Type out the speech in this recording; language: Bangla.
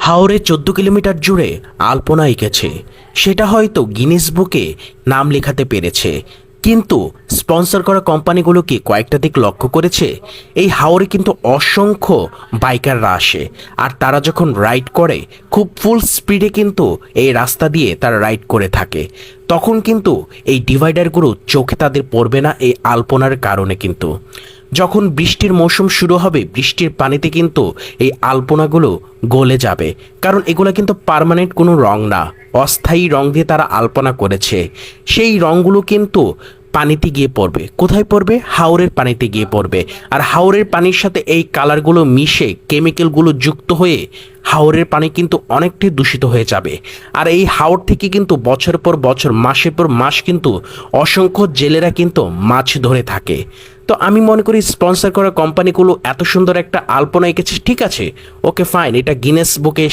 হাওরে 14 কিলোমিটার জুড়ে আলপনা এঁকেছে, সেটা হয়তো গিনেস বুকে নাম লেখাতে পেরেছে। কিন্তু স্পন্সর করা কোম্পানিগুলো কি কয়েকটা দিক লক্ষ্য করেছে? এই হাওরে কিন্তু অসংখ্য বাইকাররা আসে, আর তারা যখন রাইড করে খুব ফুল স্পিডে কিন্তু এই রাস্তা দিয়ে তারা রাইড করে থাকে। তখন কিন্তু এই ডিভাইডারগুলো চোখে তাদের পড়বে না এই আলপনার কারণে। কিন্তু যখন বৃষ্টির মৌসুম শুরু হবে, বৃষ্টির পানিতে কিন্তু এই আলপনাগুলো গলে যাবে, কারণ এগুলো কিন্তু পার্মানেন্ট কোনো রং না, অস্থায়ী রং দিয়ে তারা আলপনা করেছে। সেই রঙগুলো কিন্তু পানিতে গিয়ে পড়বে। কোথায় পড়বে? হাওরের পানিতে গিয়ে পড়বে। আর হাওরের পানির সাথে এই কালারগুলো মিশে কেমিক্যালগুলো যুক্ত হয়ে হাওরের পানি কিন্তু অনেকটাই দূষিত হয়ে যাবে। আর এই হাওর থেকে কিন্তু বছর পর বছর, মাসের পর মাস কিন্তু অসংখ্য জেলেরা কিন্তু মাছ ধরে থাকে। তো আমি মনে করি স্পন্সর করা কোম্পানিগুলো এত সুন্দর একটা আলপনা এঁকেছে, ঠিক আছে, ওকে ফাইন, এটা গিনেস বুকে